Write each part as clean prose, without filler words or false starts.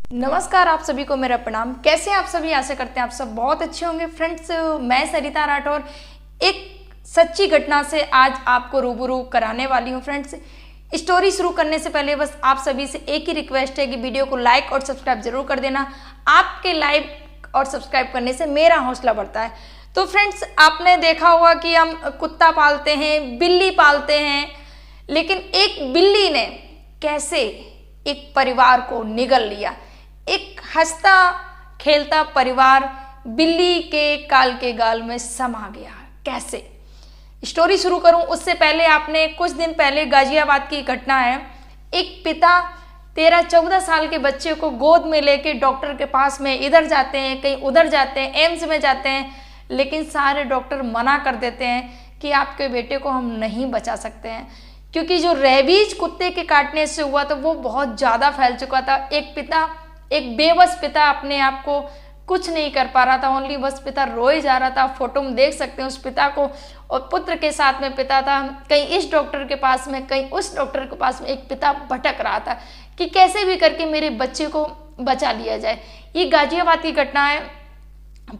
नमस्कार, आप सभी को मेरा प्रणाम। कैसे हैं आप सभी? आशा करते हैं आप सब बहुत अच्छे होंगे। फ्रेंड्स, मैं सरिता राठौर एक सच्ची घटना से आज आपको रूबरू कराने वाली हूं। फ्रेंड्स, स्टोरी शुरू करने से पहले बस आप सभी से एक ही रिक्वेस्ट है कि वीडियो को लाइक और सब्सक्राइब जरूर कर देना। आपके लाइक और सब्सक्राइब करने से मेरा हौसला बढ़ता है। तो फ्रेंड्स, आपने देखा होगा कि हम कुत्ता पालते हैं, बिल्ली पालते हैं, लेकिन एक बिल्ली ने कैसे एक परिवार को निगल लिया। एक हंसता खेलता परिवार बिल्ली के काल के गाल में समा गया। कैसे? स्टोरी शुरू करूं उससे पहले आपने कुछ दिन पहले गाजियाबाद की घटना है। एक पिता 13-14 साल के बच्चे को गोद में लेके डॉक्टर के पास में इधर जाते हैं, कहीं उधर जाते हैं, एम्स में जाते हैं, लेकिन सारे डॉक्टर मना कर देते हैं कि आपके बेटे को हम नहीं बचा सकते हैं, क्योंकि जो रेबीज कुत्ते के काटने से हुआ था वो बहुत ज़्यादा फैल चुका था। एक बेबस पिता अपने आप को कुछ नहीं कर पा रहा था, ओनली बस पिता रोए जा रहा था। फोटो में देख सकते हैं उस पिता को, और पुत्र के साथ में पिता था, कहीं इस डॉक्टर के पास में, कहीं उस डॉक्टर के पास में। एक पिता भटक रहा था कि कैसे भी करके मेरे बच्चे को बचा लिया जाए। ये गाजियाबाद की घटना है।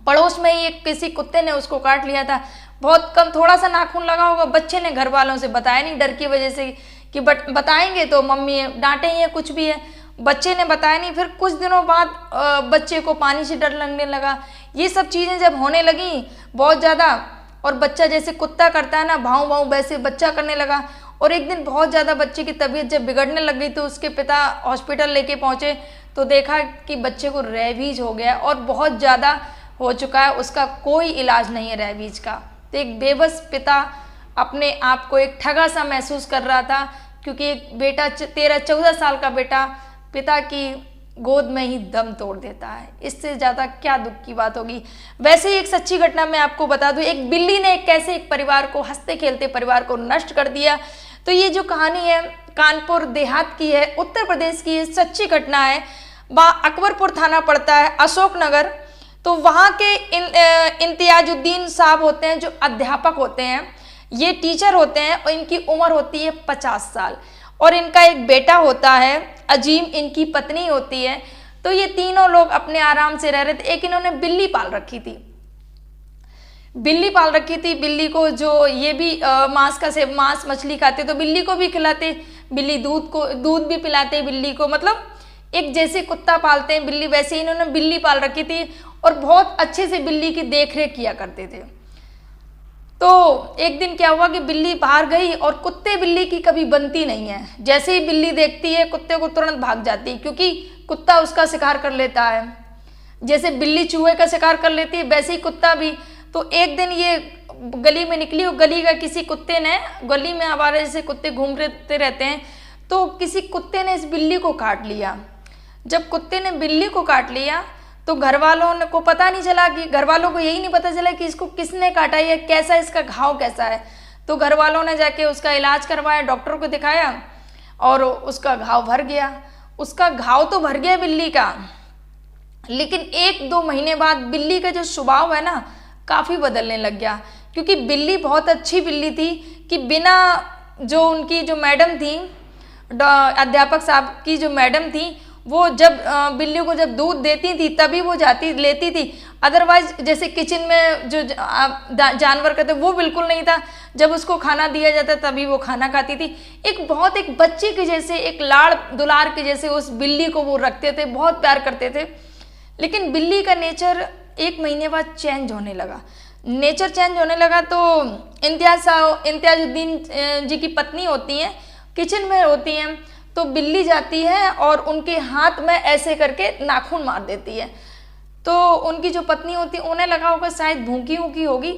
पड़ोस में ही एक किसी कुत्ते ने उसको काट लिया था। बहुत कम, थोड़ा सा नाखून लगा होगा। बच्चे ने घर वालों से बताया नहीं, डर की वजह से कि बताएंगे तो मम्मी डांटेंगे या कुछ भी है। बच्चे ने बताया नहीं। फिर कुछ दिनों बाद बच्चे को पानी से डर लगने लगा। ये सब चीज़ें जब होने लगी बहुत ज़्यादा, और बच्चा जैसे कुत्ता करता है ना, भाव भाव, वैसे बच्चा करने लगा। और एक दिन बहुत ज़्यादा बच्चे की तबीयत जब बिगड़ने लग गई तो उसके पिता हॉस्पिटल लेके पहुँचे तो देखा कि बच्चे को रेबीज हो गया और बहुत ज़्यादा हो चुका है, उसका कोई इलाज नहीं है रेबीज का। तो एक बेबस पिता अपने आप को एक ठगा सा महसूस कर रहा था, क्योंकि एक बेटा 13-14 साल का बेटा पिता की गोद में ही दम तोड़ देता है। इससे ज़्यादा क्या दुख की बात होगी। वैसे ही एक सच्ची घटना मैं आपको बता दूं, एक बिल्ली ने कैसे एक परिवार को, हंसते खेलते परिवार को नष्ट कर दिया। तो ये जो कहानी है कानपुर देहात की है, उत्तर प्रदेश की, सच्ची घटना है। अकबरपुर थाना पड़ता है, अशोकनगर। तो वहाँ के इम्तियाजुद्दीन साहब होते हैं जो अध्यापक होते हैं, ये टीचर होते हैं, और इनकी उम्र होती है 50 साल। और इनका एक बेटा होता है अजीम, इनकी पत्नी होती है। तो ये तीनों लोग अपने आराम से रह रहे थे। एक इन्होंने बिल्ली पाल रखी थी। बिल्ली को जो ये भी मांस मछली खाते, तो बिल्ली को भी खिलाते, बिल्ली दूध भी पिलाते बिल्ली को। मतलब एक जैसे कुत्ता पालते हैं बिल्ली, वैसे ही इन्होंने बिल्ली पाल रखी थी और बहुत अच्छे से बिल्ली की देखरेख किया करते थे। तो एक दिन क्या हुआ कि बिल्ली बाहर गई, और कुत्ते बिल्ली की कभी बनती नहीं है। जैसे ही बिल्ली देखती है कुत्ते को तुरंत भाग जाती है, क्योंकि कुत्ता उसका शिकार कर लेता है। जैसे बिल्ली चूहे का शिकार कर लेती है, वैसे ही कुत्ता भी। तो एक दिन ये गली में निकली, और गली का किसी कुत्ते ने, गली में आवारा जैसे कुत्ते घूमते रहते हैं, तो किसी कुत्ते ने इस बिल्ली को काट लिया। जब कुत्ते ने बिल्ली को काट लिया तो घर वालों को पता नहीं चला, कि घर वालों को यही नहीं पता चला कि इसको किसने काटा है, कैसा इसका घाव कैसा है। तो घर वालों ने जाके उसका इलाज करवाया, डॉक्टर को दिखाया, और उसका घाव भर गया। उसका घाव तो भर गया बिल्ली का, लेकिन 1-2 महीने बाद बिल्ली का जो स्वभाव है ना, काफ़ी बदलने लग गया। क्योंकि बिल्ली बहुत अच्छी बिल्ली थी कि बिना, जो उनकी जो मैडम थी, अध्यापक साहब की जो मैडम थी, वो जब बिल्ली को जब दूध देती थी तभी वो जाती लेती थी। अदरवाइज जैसे किचन में जो जानवर करते वो बिल्कुल नहीं था। जब उसको खाना दिया जाता तभी वो खाना खाती थी। एक बच्चे के जैसे, एक लाड़ दुलार के जैसे उस बिल्ली को वो रखते थे, बहुत प्यार करते थे। लेकिन बिल्ली का नेचर 1 महीने बाद चेंज होने लगा। नेचर चेंज होने लगा तो इम्तियाजुद्दीन जी की पत्नी होती हैं, किचन में होती हैं, तो बिल्ली जाती है और उनके हाथ में ऐसे करके नाखून मार देती है। तो उनकी जो पत्नी होती है उन्हें लगा होगा शायद भूखी ऊखी होगी,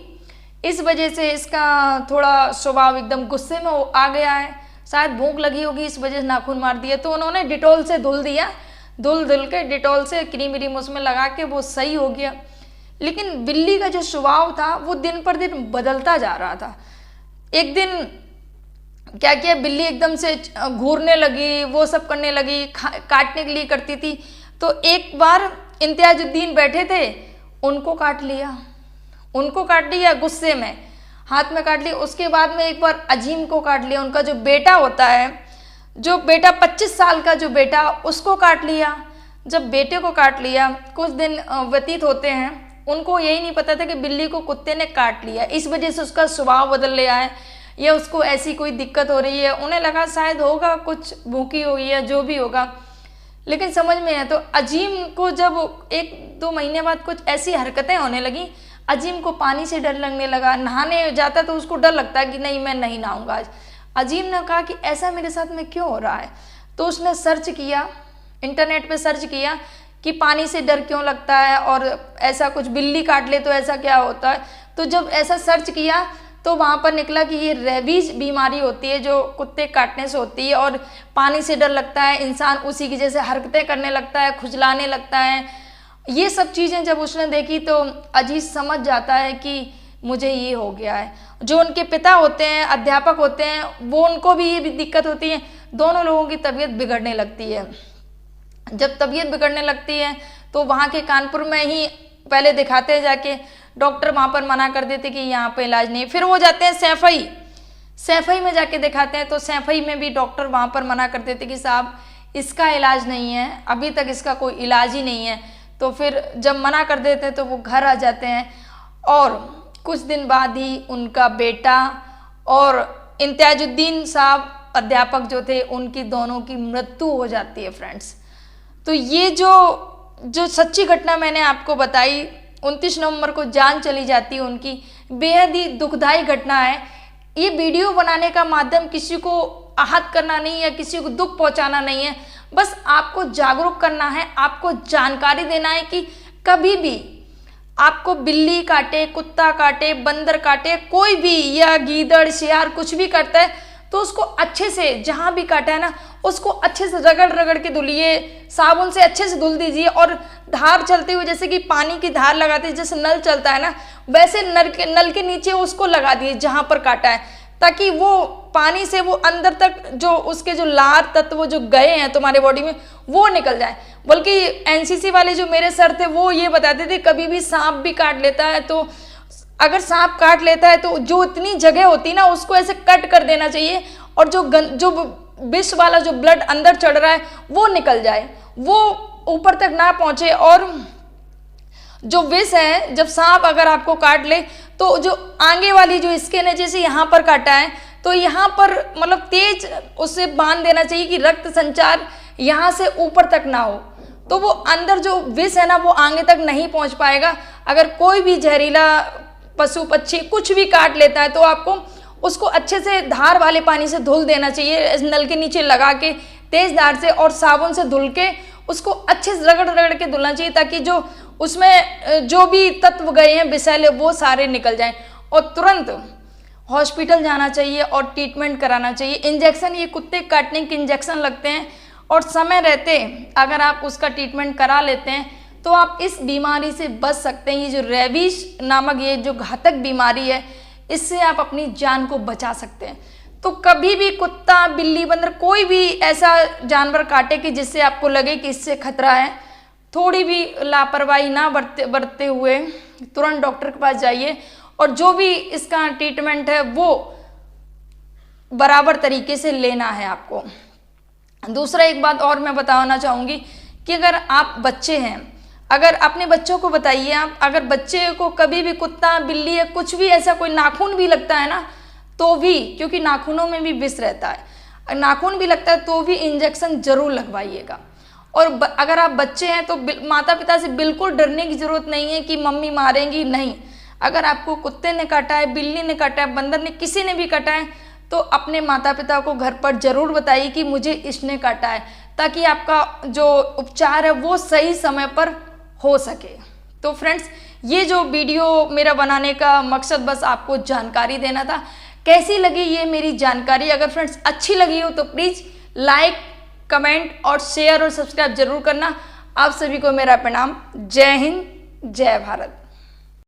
इस वजह से इसका थोड़ा स्वभाव एकदम गुस्से में आ गया है, शायद भूख लगी होगी इस वजह से नाखून मार दिया। तो उन्होंने डिटॉल से धुल दिया, धुल के डिटॉल से क्रीम व्रीम उसमें लगा के वो सही हो गया। लेकिन बिल्ली का जो स्वभाव था वो दिन पर दिन बदलता जा रहा था। एक दिन क्या किया, बिल्ली एकदम से घूरने लगी, वो सब करने लगी, काटने के लिए करती थी। तो एक बार इम्तियाजुद्दीन बैठे थे, उनको काट लिया गुस्से में, हाथ में काट लिया। उसके बाद में एक बार अजीम को काट लिया, उनका जो बेटा होता है, जो बेटा 25 साल का जो बेटा, उसको काट लिया। जब बेटे को काट लिया, कुछ दिन व्यतीत होते हैं, उनको यही नहीं पता था कि बिल्ली को कुत्ते ने काट लिया, इस वजह से उसका स्वभाव बदल गया है या उसको ऐसी कोई दिक्कत हो रही है। उन्हें लगा शायद होगा कुछ, भूखी होगी या जो भी होगा, लेकिन समझ में आया। तो अजीम को जब 1-2 महीने बाद कुछ ऐसी हरकतें होने लगी, अजीम को पानी से डर लगने लगा, नहाने जाता तो उसको डर लगता कि नहीं मैं नहीं नहाऊंगा आज। अजीम ने कहा कि ऐसा मेरे साथ में क्यों हो रहा है, तो उसने सर्च किया, इंटरनेट पे सर्च किया कि पानी से डर क्यों लगता है और ऐसा कुछ बिल्ली काट ले तो ऐसा क्या होता है। तो जब ऐसा सर्च किया तो वहाँ पर निकला कि ये रेबीज बीमारी होती है जो कुत्ते काटने से होती है और पानी से डर लगता है, इंसान उसी की जैसे हरकतें करने लगता है, खुजलाने लगता है। ये सब चीज़ें जब उसने देखी तो अजीज समझ जाता है कि मुझे ये हो गया है। जो उनके पिता होते हैं, अध्यापक होते हैं, वो उनको भी ये भी दिक्कत होती है, दोनों लोगों की तबीयत बिगड़ने लगती है। जब तबीयत बिगड़ने लगती है तो वहाँ के कानपुर में ही पहले दिखाते हैं जाके, डॉक्टर वहाँ पर मना कर देते कि यहाँ पे इलाज नहीं। फिर वो जाते हैं सैफई में जाके दिखाते हैं, तो सैफई में भी डॉक्टर वहाँ पर मना कर देते कि साहब इसका इलाज नहीं है, अभी तक इसका कोई इलाज ही नहीं है। तो फिर जब मना कर देते हैं तो वो घर आ जाते हैं और कुछ दिन बाद ही उनका बेटा और इम्तियाजुद्दीन साहब अध्यापक जो थे, उनकी दोनों की मृत्यु हो जाती है फ्रेंड्स। तो ये जो सच्ची घटना मैंने आपको बताई, 29 नवंबर को जान चली जाती है उनकी, बेहद ही दुखदायी घटना है। ये वीडियो बनाने का माध्यम किसी को आहत करना नहीं है, किसी को दुख पहुंचाना नहीं है, बस आपको जागरूक करना है, आपको जानकारी देना है कि कभी भी आपको बिल्ली काटे, कुत्ता काटे, बंदर काटे, कोई भी या गीदड़ शेर कुछ भी करता है तो उसको अच्छे से, जहाँ भी काटा है ना उसको अच्छे से रगड़ रगड़ के धुलिए, साबुन से अच्छे से धुल दीजिए और धार चलते हुए, जैसे कि पानी की धार लगाते हैं जैसे नल चलता है ना, वैसे नल के नीचे उसको लगा दिए जहाँ पर काटा है, ताकि वो पानी से वो अंदर तक जो उसके जो लार तत्व जो गए हैं तुम्हारे बॉडी में वो निकल जाए। बल्कि एनसीसी वाले जो मेरे सर थे वो ये बताते थे कभी भी सांप भी काट लेता है तो, अगर सांप काट लेता है तो जो इतनी जगह होती ना उसको ऐसे कट कर देना चाहिए और जो विष वाला जो ब्लड अंदर चढ़ रहा है वो निकल जाए, वो ऊपर तक ना पहुंचे। और जो विष है, जब सांप अगर आपको काट ले तो जो आगे वाली जो स्किन है, जैसे यहाँ पर काटा है तो यहाँ पर मतलब तेज उसे बांध देना चाहिए कि रक्त संचार यहाँ से ऊपर तक ना हो, तो वो अंदर जो विष है ना वो आगे तक नहीं पहुँच पाएगा। अगर कोई भी जहरीला पशु पक्षी कुछ भी काट लेता है तो आपको उसको अच्छे से धार वाले पानी से धुल देना चाहिए, नल के नीचे लगा के तेज धार से, और साबुन से धुल के उसको अच्छे से रगड़ रगड़ के धुलना चाहिए, ताकि जो उसमें जो भी तत्व गए हैं विषैले वो सारे निकल जाएं। और तुरंत हॉस्पिटल जाना चाहिए और ट्रीटमेंट कराना चाहिए। इंजेक्शन, ये कुत्ते काटने के इंजेक्शन लगते हैं और समय रहते अगर आप उसका ट्रीटमेंट करा लेते हैं तो आप इस बीमारी से बच सकते हैं। ये जो रेबीज नामक ये जो घातक बीमारी है, इससे आप अपनी जान को बचा सकते हैं। तो कभी भी कुत्ता, बिल्ली, बंदर, कोई भी ऐसा जानवर काटे कि जिससे आपको लगे कि इससे खतरा है, थोड़ी भी लापरवाही ना बरतते हुए तुरंत डॉक्टर के पास जाइए और जो भी इसका ट्रीटमेंट है वो बराबर तरीके से लेना है आपको। दूसरा एक बात और मैं बताना चाहूँगी कि अगर आप बच्चे हैं, अगर अपने बच्चों को बताइए, आप अगर बच्चे को कभी भी कुत्ता, बिल्ली या कुछ भी ऐसा कोई नाखून भी लगता है ना, तो भी, क्योंकि नाखूनों में भी विष रहता है, नाखून भी लगता है तो भी इंजेक्शन जरूर लगवाइएगा। और अगर आप बच्चे हैं तो माता पिता से बिल्कुल डरने की जरूरत नहीं है कि मम्मी मारेंगी, नहीं। अगर आपको कुत्ते ने काटा है, बिल्ली ने काटा है, बंदर ने, किसी ने भी काटा है, तो अपने माता पिता को घर पर जरूर बताइए कि मुझे इसने काटा है, ताकि आपका जो उपचार है वो सही समय पर हो सके। तो फ्रेंड्स, ये जो वीडियो मेरा बनाने का मकसद बस आपको जानकारी देना था। कैसी लगी ये मेरी जानकारी? अगर फ्रेंड्स अच्छी लगी हो तो प्लीज़ लाइक, कमेंट और शेयर और सब्सक्राइब जरूर करना। आप सभी को मेरा प्रणाम। जय हिंद, जय भारत।